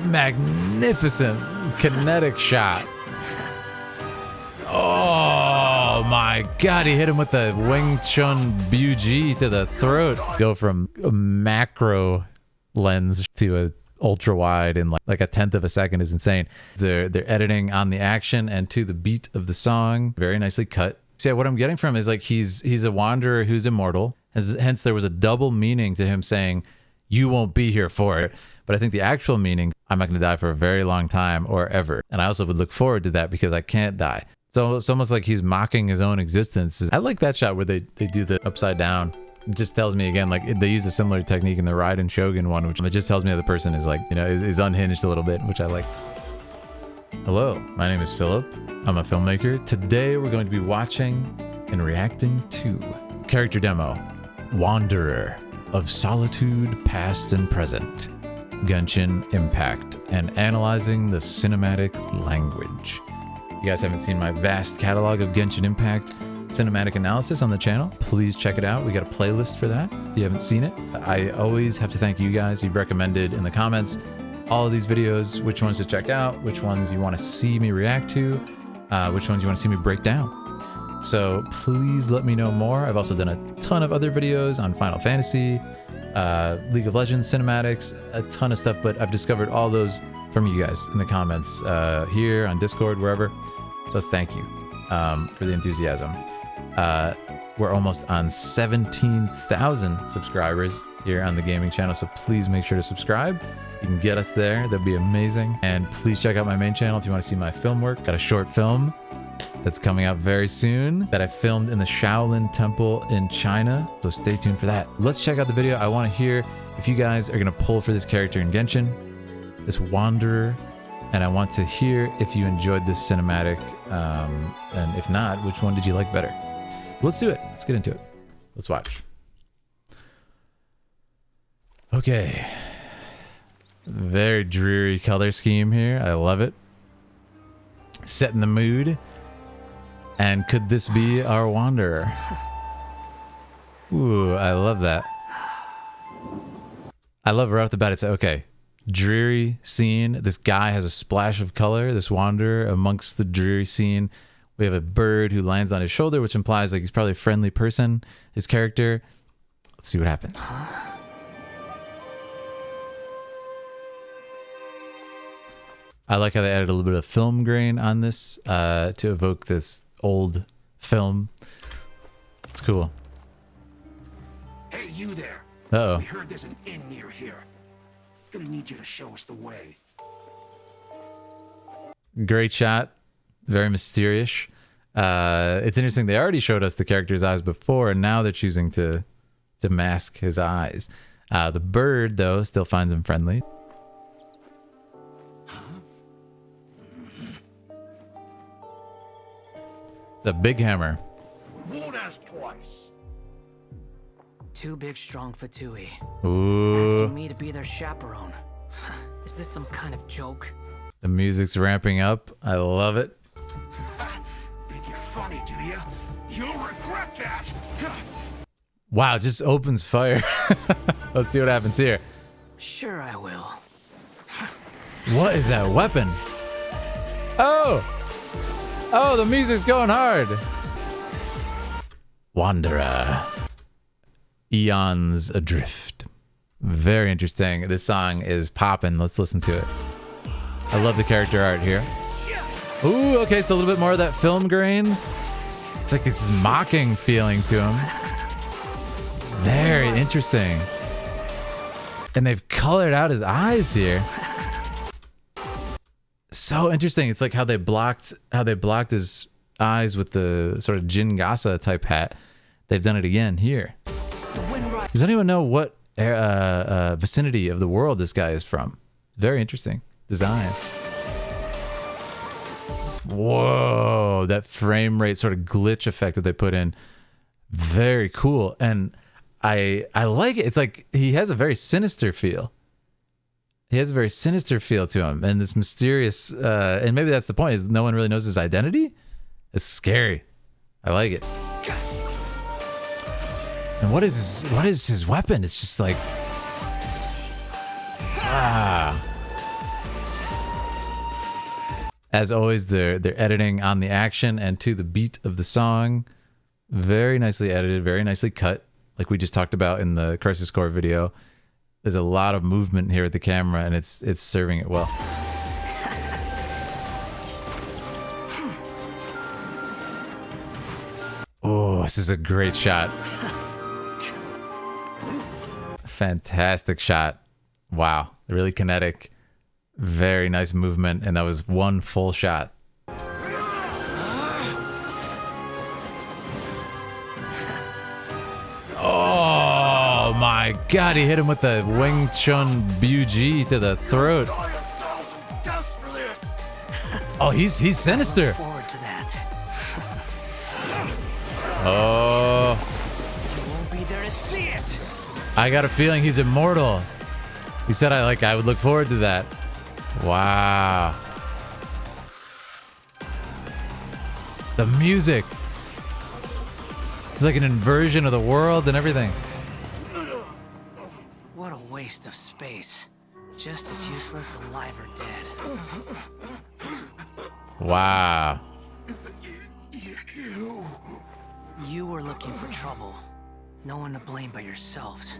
magnificent kinetic shot. Oh my God, he hit him with the Wing Chun BUG to the throat. Go from a macro lens to a ultra wide in like a tenth of a second is insane. They're editing on the action and to the beat of the song. Very nicely cut. See, what I'm getting from is like he's a wanderer who's immortal. Hence there was a double meaning to him saying, you won't be here for it. But I think the actual meaning, I'm not going to die for a very long time or ever. And I also would look forward to that because I can't die. So it's almost like he's mocking his own existence. I like that shot where they do the upside down. It just tells me again, like they use a similar technique in the Raiden Shogun one, which it just tells me that the person is like, is unhinged a little bit, which I like. Hello, my name is Philip. I'm a filmmaker. Today we're going to be watching and reacting to character demo, Wanderer of Solitude Past and Present, Genshin Impact, and analyzing the cinematic language. If you guys haven't seen my vast catalog of Genshin Impact cinematic analysis on the channel, please check it out. We got a playlist for that if you haven't seen it. I always have to thank you guys. You've recommended in the comments all of these videos, which ones to check out, which ones you want to see me react to, which ones you want to see me break down. So please let me know more. I've also done a ton of other videos on Final Fantasy, League of Legends cinematics, a ton of stuff, but I've discovered all those from you guys in the comments here on Discord, wherever. So thank you for the enthusiasm. We're almost on 17,000 subscribers here on the gaming channel, so please make sure to subscribe. You can get us there. That'd be amazing. And please check out my main channel if you want to see my film work. Got a short film that's coming out very soon that I filmed in the Shaolin Temple in China, so stay tuned for that. Let's check out the video. I want to hear if you guys are going to pull for this character in Genshin, this Wanderer, and I want to hear if you enjoyed this cinematic, and if not, which one did you like better? Let's do it. Let's get into it. Let's watch. Okay. Very dreary color scheme here. I love it. Setting the mood. And could this be our Wanderer? Ooh, I love that. I love right off the bat. It's okay. Dreary scene. This guy has a splash of color. This Wanderer amongst the dreary scene. We have a bird who lands on his shoulder, which implies like he's probably a friendly person. His character. Let's see what happens. I like how they added a little bit of film grain on this to evoke this old film. It's cool. Hey, you there. Uh-oh. We heard there's an inn near here. Gonna need you to show us the way. Great shot. Very mysterious. It's interesting. They already showed us the character's eyes before, and now they're choosing to mask his eyes. The bird, though, still finds him friendly. The big hammer. We won't ask twice. Too big, strong for Tui. Ooh. Asking me to be their chaperone. Is this some kind of joke? The music's ramping up. I love it. Think you're funny, do you? You'll regret that. Wow, just opens fire. Let's see what happens here. Sure I will. What is that weapon? Oh! Oh, the music's going hard. Wanderer. Eons Adrift. Very interesting. This song is popping. Let's listen to it. I love the character art here. Ooh, okay, so a little bit more of that film grain. It's like this mocking feeling to him. Very interesting. And they've colored out his eyes here. So interesting. It's like how they blocked his eyes with the sort of Jin Gasa type hat. They've done it again here. Does anyone know what vicinity of the world this guy is from? Very interesting design. Whoa, that frame rate sort of glitch effect that they put in. Very cool. And I like it. It's like he has a very sinister feel. He has a very sinister feel to him, and this mysterious, and maybe that's the point, is no one really knows his identity. It's scary. I like it. And what is his weapon? It's just like, As always, they're editing on the action and to the beat of the song. Very nicely edited, very nicely cut, like we just talked about in the Crisis Core video. There's a lot of movement here with the camera, and it's serving it well. Oh, this is a great shot. Fantastic shot. Wow, really kinetic. Very nice movement, and that was one full shot. Oh my god, he hit him with the Wing Chun BUG to the throat. Oh, he's sinister. Forward to that. Oh, You won't be there to see it. I got a feeling he's immortal. He said I would look forward to that. Wow. The music. It's like an inversion of the world and everything. What a waste of space. Just as useless alive or dead. Wow. You were looking for trouble. No one to blame but yourselves.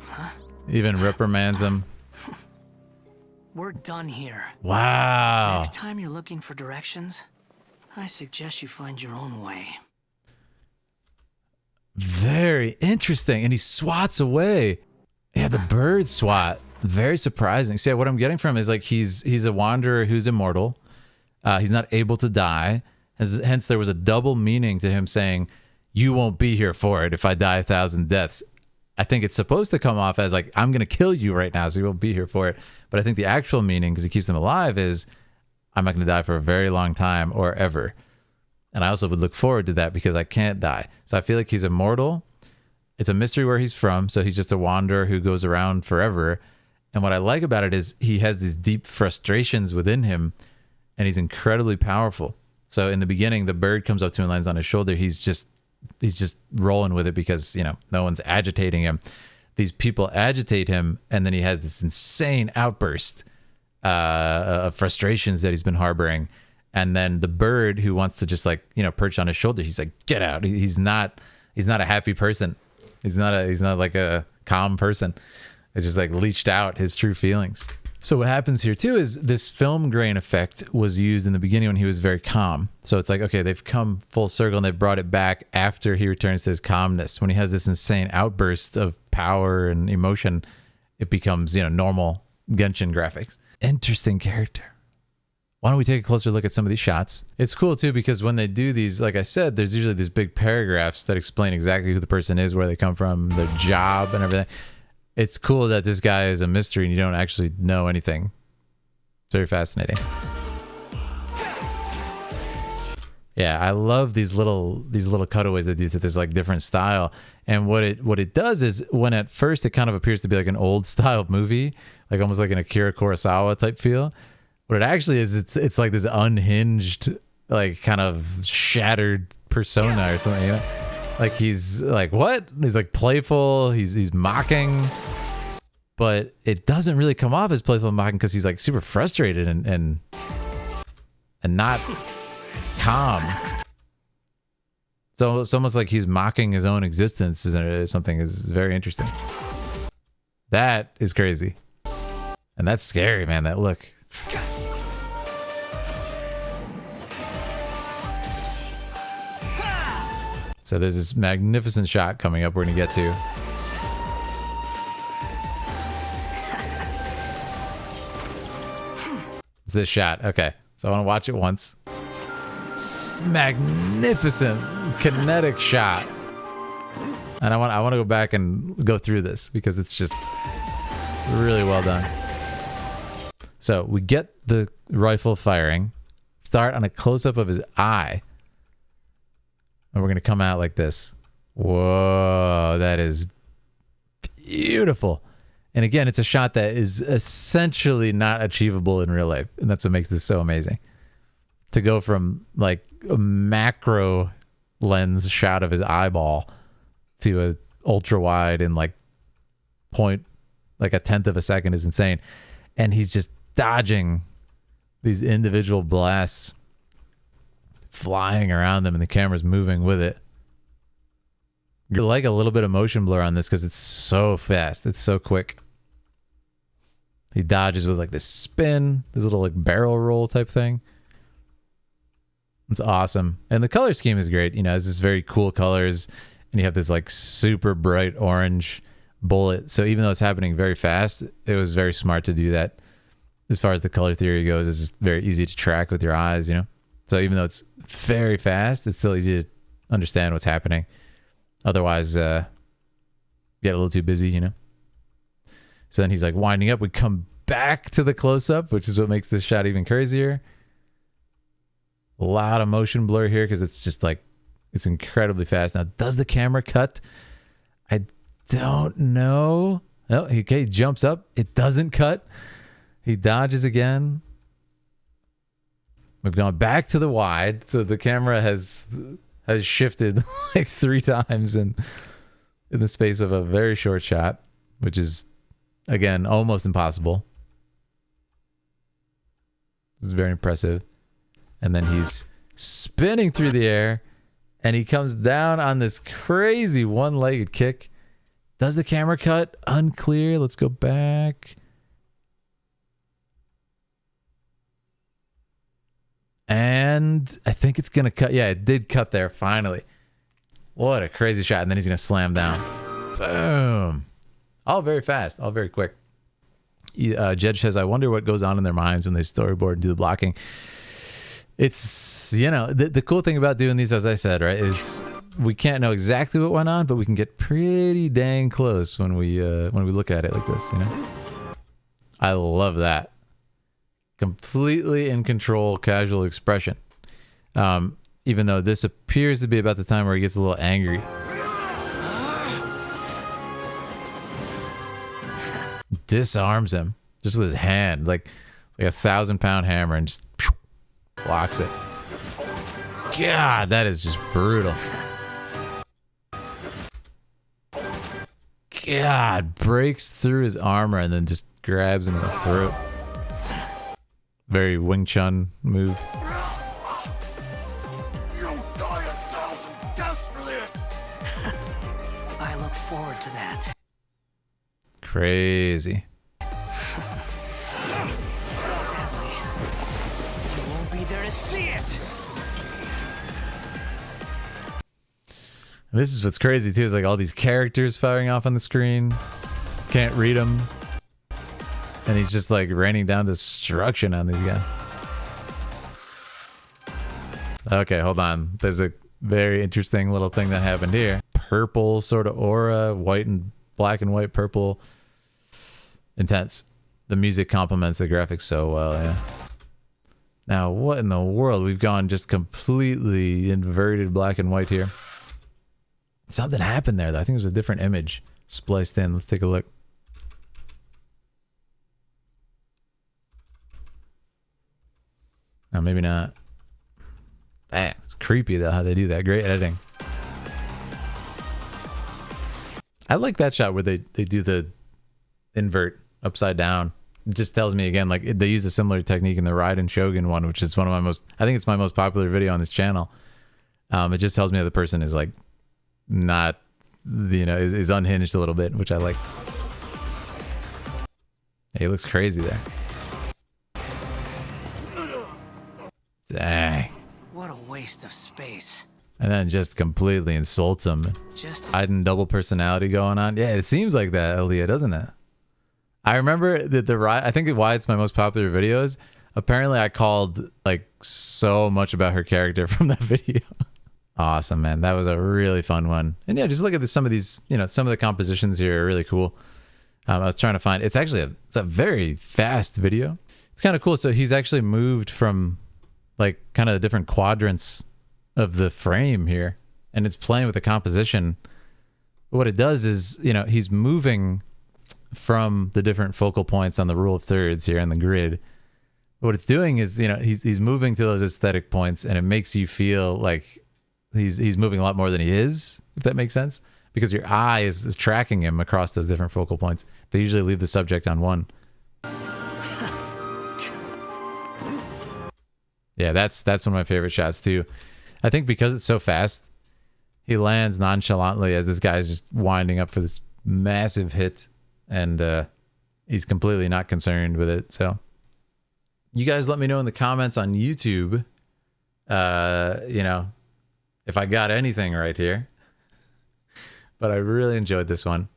Huh? Even reprimands him. We're done here. Wow. Next time you're looking for directions, I suggest you find your own way. Very interesting. And he swats away. Yeah, the bird swat. Very surprising. See, what I'm getting from is like he's a wanderer who's immortal. He's not able to die. Hence, there was a double meaning to him saying, "You won't be here for it if I die 1,000 deaths." I think it's supposed to come off as like, I'm going to kill you right now, so you won't be here for it. But I think the actual meaning, because he keeps them alive, is I'm not going to die for a very long time or ever. And I also would look forward to that because I can't die. So I feel like he's immortal. It's a mystery where he's from. So he's just a wanderer who goes around forever. And what I like about it is he has these deep frustrations within him, and he's incredibly powerful. So in the beginning, the bird comes up to him and lands on his shoulder. He's just rolling with it because, you know, no one's agitating him. These people agitate him, and then he has this insane outburst of frustrations that he's been harboring. And then the bird, who wants to just like, you know, perch on his shoulder, he's like, get out. He's not a happy person. He's not like a calm person. It's just like leached out his true feelings. So what happens here too is this film grain effect was used in the beginning when he was very calm. So it's like, okay, they've come full circle and they've brought it back after he returns to his calmness. When he has this insane outburst of power and emotion, it becomes, you know, normal Genshin graphics. Interesting character. Why don't we take a closer look at some of these shots? It's cool too because when they do these, like I said, there's usually these big paragraphs that explain exactly who the person is, where they come from, their job and everything. It's cool that this guy is a mystery and you don't actually know anything. It's very fascinating. Yeah, I love these little cutaways that do to this like different style. And what it does is when at first it kind of appears to be like an old style movie, like almost like an Akira Kurosawa type feel. What it actually is, it's like this unhinged, like kind of shattered persona or something, you know? Like he's like, what? He's like playful. He's mocking, but it doesn't really come off as playful and mocking because he's like super frustrated and not calm. So it's almost like he's mocking his own existence, or something. Is very interesting. That is crazy, and that's scary, man. That look. So there's this magnificent shot coming up we're going to get to. It's this shot. Okay. So I want to watch it once. Magnificent kinetic shot. And I want to go back and go through this because it's just really well done. So we get the rifle firing. Start on a close-up of his eye. And we're going to come out like this. Whoa, that is beautiful. And again, it's a shot that is essentially not achievable in real life. And that's what makes this so amazing. To go from like a macro lens shot of his eyeball to a ultra wide in like a 1/10 of a second is insane. And he's just dodging these individual blasts flying around them and the camera's moving with it. You like a little bit of motion blur on this because it's so fast. It's so quick. He dodges with like this spin, this little like barrel roll type thing. It's awesome. And the color scheme is great. You know, it's this very cool colors and you have this like super bright orange bullet. So even though it's happening very fast, it was very smart to do that. As far as the color theory goes, it's just very easy to track with your eyes, you know? So even though it's very fast, it's still easy to understand what's happening. Otherwise, get a little too busy, you know? So then he's like winding up. We come back to the close-up, which is what makes this shot even crazier. A lot of motion blur here because it's just like, it's incredibly fast. Now, does the camera cut? I don't know. Oh, okay, he jumps up. It doesn't cut. He dodges again. We've gone back to the wide, so the camera has shifted like 3 times in the space of a very short shot, which is, again, almost impossible. This is very impressive. And then he's spinning through the air, and he comes down on this crazy one-legged kick. Does the camera cut? Unclear. Let's go back. And I think it's going to cut. Yeah, it did cut there, finally. What a crazy shot. And then he's going to slam down. Boom. All very fast. All very quick. Jed says, I wonder what goes on in their minds when they storyboard and do the blocking. It's, you know, the cool thing about doing these, as I said, right, is we can't know exactly what went on, but we can get pretty dang close when we look at it like this, you know? I love that. Completely in control, casual expression. Even though this appears to be about the time where he gets a little angry. Disarms him just with his hand, like a 1,000-pound hammer, and just blocks it. God, that is just brutal. God, breaks through his armor and then just grabs him in the throat. Very Wing Chun move. You'll die 1,000 deaths for this. I look forward to that. Crazy. Sadly, you won't be there to see it. This is what's crazy too, is like all these characters firing off on the screen. Can't read them. And he's just like raining down destruction on these guys. Okay, hold on. There's a very interesting little thing that happened here. Purple sort of aura, white and black and white purple. Intense. The music complements the graphics so well, yeah. Now, what in the world? We've gone just completely inverted black and white here. Something happened there, though. I think it was a different image spliced in. Let's take a look. No, maybe not. Damn, it's creepy, though, how they do that. Great editing. I like that shot where they do the invert upside down. It just tells me again, like, they use a similar technique in the Raiden Shogun one, which is one of my most, I think it's my most popular video on this channel. It just tells me that the person is like not, you know, is unhinged a little bit, which I like. Hey, he looks crazy there. Dang. What a waste of space. And then just completely insults him. Just Hiding double personality going on. Yeah, it seems like that, Aaliyah, doesn't it? I remember that I think why it's my most popular videos. Apparently, I called like so much about her character from that video. Awesome, man. That was a really fun one. And yeah, just look at some of these, you know, some of the compositions here are really cool. I was trying to find, it's a very fast video. It's kind of cool. So he's actually moved from like kind of the different quadrants of the frame here, and it's playing with the composition. What it does is, you know, he's moving from the different focal points on the rule of thirds here in the grid. What it's doing is, you know, he's moving to those aesthetic points, and it makes you feel like he's moving a lot more than he is, if that makes sense, because your eye is tracking him across those different focal points. They usually leave the subject on one. Yeah, that's one of my favorite shots too. I think because it's so fast, he lands nonchalantly as this guy's just winding up for this massive hit, and he's completely not concerned with it. So you guys let me know in the comments on YouTube, you know, if I got anything right here. But I really enjoyed this one.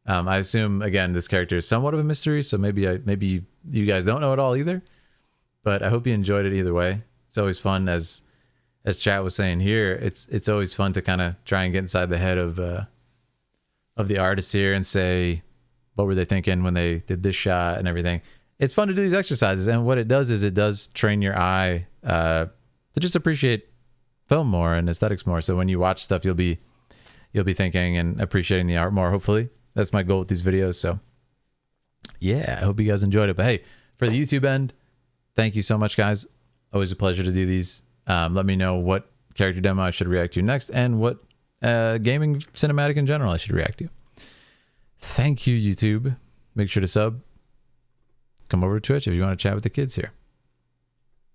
I assume, again, this character is somewhat of a mystery, so maybe you guys don't know it all either. But I hope you enjoyed it either way. It's always fun, as Chat was saying here. It's always fun to kind of try and get inside the head of the artists here and say, what were they thinking when they did this shot and everything. It's fun to do these exercises, and what it does is it does train your eye to just appreciate film more and aesthetics more. So when you watch stuff, you'll be thinking and appreciating the art more, hopefully. That's my goal with these videos. So yeah, I hope you guys enjoyed it. But hey, for the YouTube end, thank you so much, guys. Always a pleasure to do these. Let me know what character demo I should react to next, and what gaming cinematic in general I should react to. Thank you, YouTube. Make sure to sub. Come over to Twitch if you want to chat with the kids here.